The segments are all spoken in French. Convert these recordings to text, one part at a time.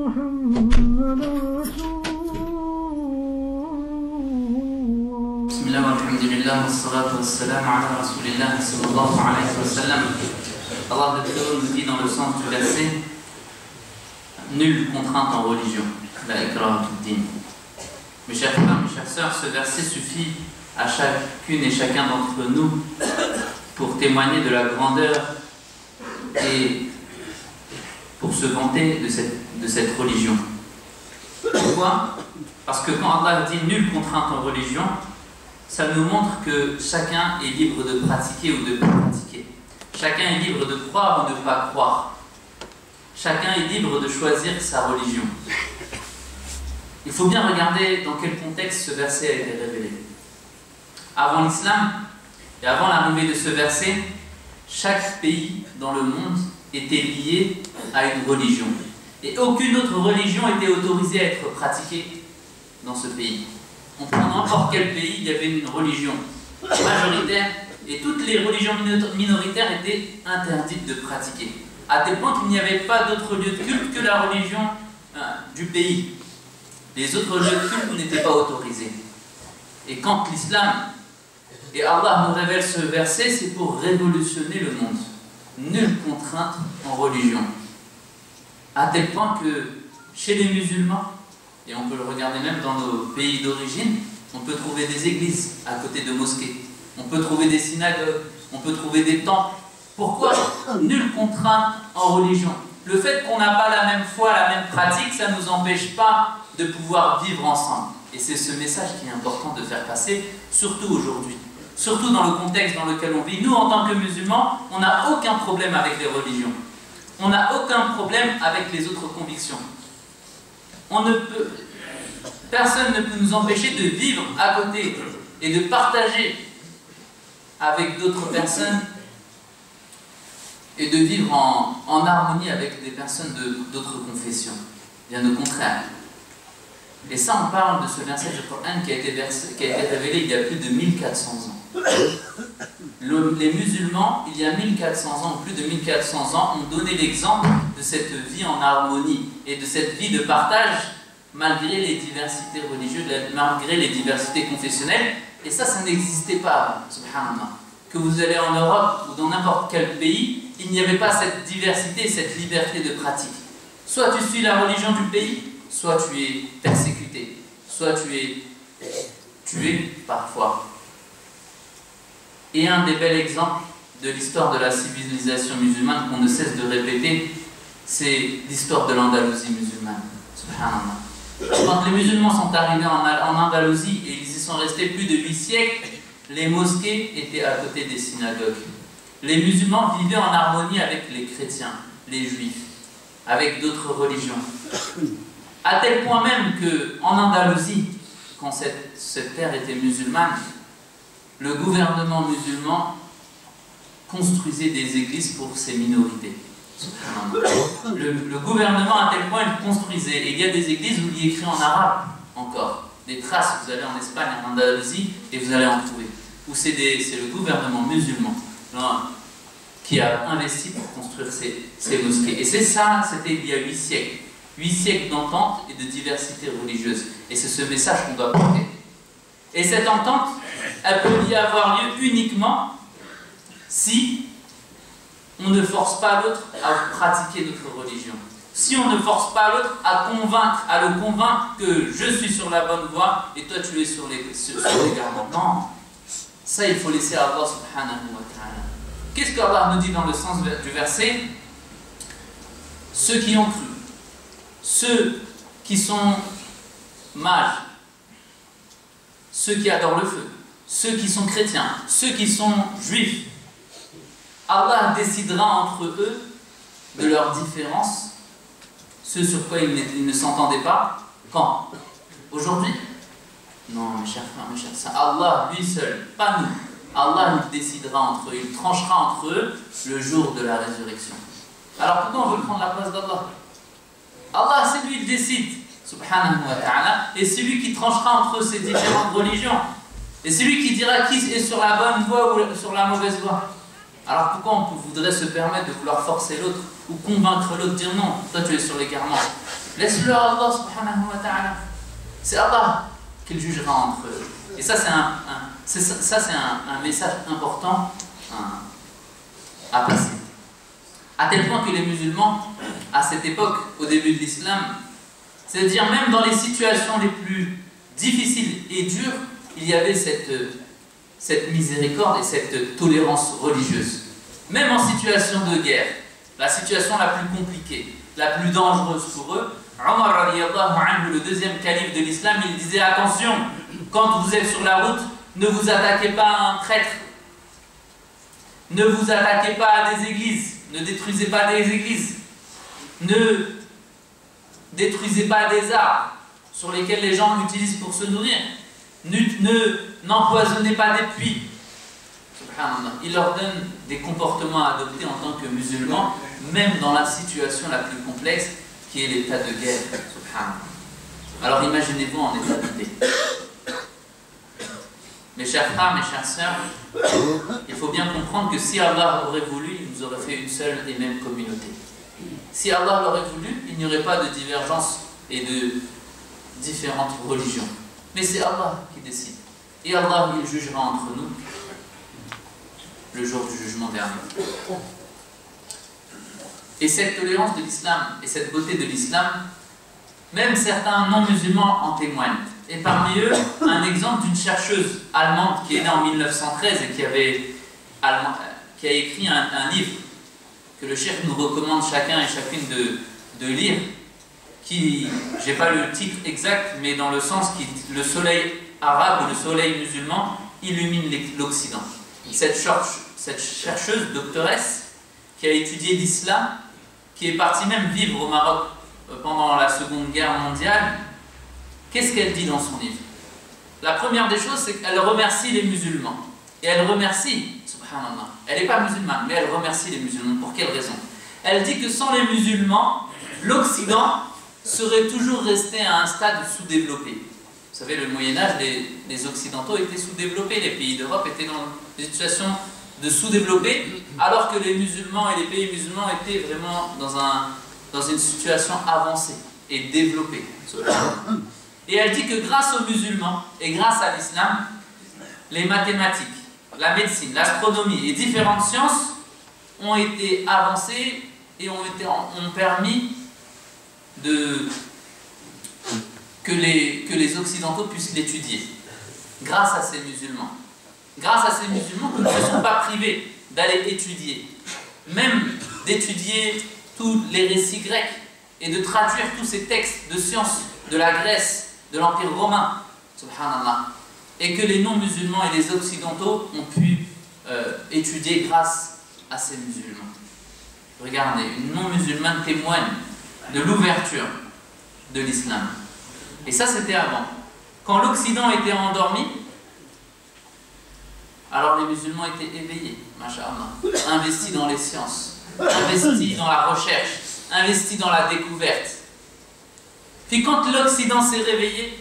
Bismillah walhamdulillah wassalatu wassalamu ala rasulillah sallallahu alayhi wa sallam. Allah le Très-Haut nous dit dans le sens du verset: nulle contrainte en religion, la ikraha fid-din. Mes chers frères, mes chères sœurs, ce verset suffit à chacune et chacun d'entre nous pour témoigner de la grandeur et pour se vanter de cette religion. Pourquoi? Parce que quand Allah dit nulle contrainte en religion, ça nous montre que chacun est libre de pratiquer ou de ne pas pratiquer. Chacun est libre de croire ou de ne pas croire. Chacun est libre de choisir sa religion. Il faut bien regarder dans quel contexte ce verset a été révélé. Avant l'islam et avant l'arrivée de ce verset, chaque pays dans le monde était lié à une religion. Et aucune autre religion était autorisée à être pratiquée dans ce pays. On prend n'importe quel pays, il y avait une religion majoritaire et toutes les religions minoritaires étaient interdites de pratiquer. À tel point qu'il n'y avait pas d'autre lieu de culte que la religion du pays. Les autres lieux de culte n'étaient pas autorisés. Et quand l'islam et Allah nous révèle ce verset, c'est pour révolutionner le monde. Nulle contrainte en religion. À tel point que chez les musulmans, et on peut le regarder même dans nos pays d'origine, on peut trouver des églises à côté de mosquées. On peut trouver des synagogues, on peut trouver des temples. Pourquoi? Nulle contrainte en religion. Le fait qu'on n'a pas la même foi, la même pratique, ça ne nous empêche pas de pouvoir vivre ensemble. Et c'est ce message qui est important de faire passer, surtout aujourd'hui. Surtout dans le contexte dans lequel on vit. Nous, en tant que musulmans, on n'a aucun problème avec les religions. On n'a aucun problème avec les autres convictions. Personne ne peut nous empêcher de vivre à côté et de partager avec d'autres personnes et de vivre en harmonie avec des personnes d'autres confessions. Bien au contraire. Et ça, on parle de ce verset du Coran qui a été révélé il y a plus de 1400 ans. Les musulmans, il y a 1400 ans, plus de 1400 ans, ont donné l'exemple de cette vie en harmonie et de cette vie de partage malgré les diversités religieuses, malgré les diversités confessionnelles. Et ça n'existait pas avant, subhanallah. Que vous allez en Europe ou dans n'importe quel pays, il n'y avait pas cette diversité, cette liberté de pratique. Soit tu suis la religion du pays, soit tu es persécuté, soit tu es tué parfois. Et un des bels exemples de l'histoire de la civilisation musulmane qu'on ne cesse de répéter, c'est l'histoire de l'Andalousie musulmane. Subhanallah. Quand les musulmans sont arrivés en Andalousie et ils y sont restés plus de 8 siècles, les mosquées étaient à côté des synagogues. Les musulmans vivaient en harmonie avec les chrétiens, les juifs, avec d'autres religions. À tel point même qu'en Andalousie, quand cette terre était musulmane, le gouvernement musulman construisait des églises pour ces minorités. Le gouvernement, à tel point, il construisait. Et il y a des églises où il est écrit en arabe encore. Des traces, vous allez en Espagne, en Andalousie, et vous allez en trouver. Où c'est le gouvernement musulman qui a investi pour construire ces mosquées. Et c'est ça, c'était il y a 8 siècles. 8 siècles d'entente et de diversité religieuse. Et c'est ce message qu'on doit porter. Et cette entente, elle peut y avoir lieu uniquement si on ne force pas l'autre à pratiquer notre religion. Si on ne force pas l'autre à le convaincre que je suis sur la bonne voie et toi tu es sur l'égarement. Non. Ça, il faut laisser à Allah subhanahu wa ta'ala. Qu'est-ce qu'Allah nous dit dans le sens du verset? Ceux qui ont cru, ceux qui sont mages, ceux qui adorent le feu, ceux qui sont chrétiens, ceux qui sont juifs, Allah décidera entre eux de leurs différences, ce sur quoi ils ne s'entendaient pas. Quand? Aujourd'hui? Non, mes chers frères, mes chères sœurs, Allah lui seul, pas nous. Allah nous décidera entre eux, il tranchera entre eux le jour de la résurrection. Alors pourquoi on veut prendre la place d'Allah? Allah, c'est lui qui décide, subhanahu wa ta'ala, et c'est lui qui tranchera entre ces différentes religions. Et c'est lui qui dira qui est sur la bonne voie ou sur la mauvaise voie. Alors pourquoi on voudrait se permettre de vouloir forcer l'autre ou convaincre l'autre, dire non, toi tu es sur l'égarement? Laisse-le à Allah subhanahu wa ta'ala. C'est Allah qui le jugera entre eux. Et ça, c'est un message important à passer. À tel point que les musulmans, à cette époque, au début de l'islam, c'est-à-dire même dans les situations les plus difficiles et dures, il y avait cette miséricorde et cette tolérance religieuse. Même en situation de guerre, la situation la plus compliquée, la plus dangereuse pour eux, Omar radiallahu anhu, le deuxième calife de l'islam, il disait attention, quand vous êtes sur la route, ne vous attaquez pas à un traître, ne vous attaquez pas à des églises, ne détruisez pas des églises, ne détruisez pas des arbres sur lesquels les gens l'utilisent pour se nourrir, n'empoisonnez pas des puits. Il leur donne des comportements à adopter en tant que musulmans, même dans la situation la plus complexe qui est l'état de guerre. Alors imaginez-vous en état de paix. Mes chers frères, mes chères sœurs, il faut bien comprendre que si Allah aurait voulu, il nous aurait fait une seule et même communauté. Si Allah l'aurait voulu, il n'y aurait pas de divergence et de différentes religions. Mais c'est Allah qui décide. Et Allah, il jugera entre nous le jour du jugement dernier. Et cette tolérance de l'islam et cette beauté de l'islam, même certains non-musulmans en témoignent. Et parmi eux, un exemple d'une chercheuse allemande qui est née en 1913 et qui a écrit un livre que le cheikh nous recommande chacun et chacune de lire, qui, je n'ai pas le titre exact, mais dans le sens que le soleil arabe ou le soleil musulman illumine l'Occident. Cette chercheuse, doctoresse, qui a étudié l'islam, qui est partie même vivre au Maroc pendant la Seconde Guerre mondiale, qu'est-ce qu'elle dit dans son livre? La première des choses, c'est qu'elle remercie les musulmans. Et elle remercie, subhanallah, elle n'est pas musulmane, mais elle remercie les musulmans. Pour quelle raison? Elle dit que sans les musulmans, l'Occident serait toujours resté à un stade sous-développé. Vous savez, le Moyen-Âge, les Occidentaux étaient sous-développés, les pays d'Europe étaient dans des situations de sous-développés, alors que les musulmans et les pays musulmans étaient vraiment dans une situation avancée et développée. Et elle dit que grâce aux musulmans et grâce à l'islam, les mathématiques, la médecine, l'astronomie et différentes sciences ont été avancées et ont permis que les Occidentaux puissent l'étudier. Grâce à ces musulmans. Grâce à ces musulmans qui ne se sont pas privés d'aller étudier. Même d'étudier tous les récits grecs et de traduire tous ces textes de sciences de la Grèce, de l'Empire romain, subhanallah, et que les non-musulmans et les occidentaux ont pu étudier grâce à ces musulmans. Regardez, une non-musulmane témoigne de l'ouverture de l'islam. Et ça, c'était avant. Quand l'Occident était endormi, alors les musulmans étaient éveillés, masha'Allah, investis dans les sciences, investis dans la recherche, investis dans la découverte. Puis quand l'Occident s'est réveillé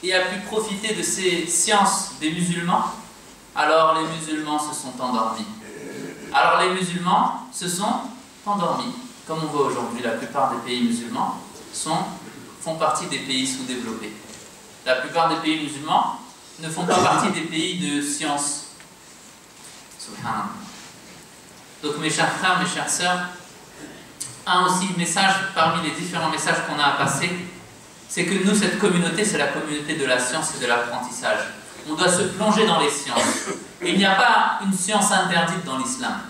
et a pu profiter de ces sciences des musulmans, alors les musulmans se sont endormis. Alors les musulmans se sont endormis. Comme on voit aujourd'hui, la plupart des pays musulmans font partie des pays sous-développés. La plupart des pays musulmans ne font pas partie des pays de science. Subhanallah. Donc mes chers frères, mes chères sœurs, un aussi message parmi les différents messages qu'on a à passer, c'est que nous, cette communauté, c'est la communauté de la science et de l'apprentissage. On doit se plonger dans les sciences. Il n'y a pas une science interdite dans l'islam.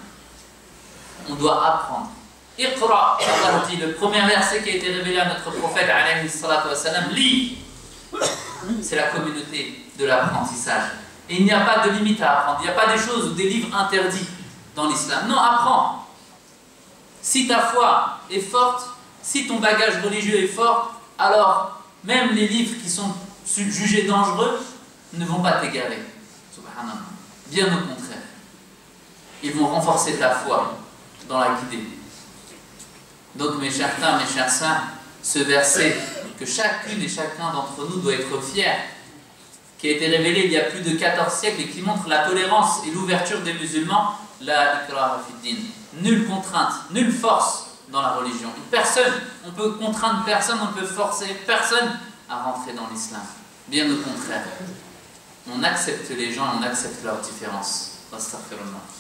On doit apprendre. Iqra, Allah dit, le premier verset qui a été révélé à notre prophète, alayhi salatu wa salam, lis. C'est la communauté de l'apprentissage. Et il n'y a pas de limite à apprendre. Il n'y a pas des choses ou des livres interdits dans l'islam. Non, apprends. Si ta foi est forte, si ton bagage religieux est fort, alors même les livres qui sont jugés dangereux ne vont pas t'égarer. Subhanallah. Bien au contraire. Ils vont renforcer ta foi dans la guidée. Donc mes chers frères, mes chères sœurs, ce verset que chacune et chacun d'entre nous doit être fier, qui a été révélé il y a plus de 14 siècles et qui montre la tolérance et l'ouverture des musulmans, la ikraha fid din. Nulle contrainte, nulle force dans la religion. Personne, on peut contraindre personne, on peut forcer personne à rentrer dans l'islam. Bien au contraire. On accepte les gens et on accepte leurs différences. Astaghfirullah.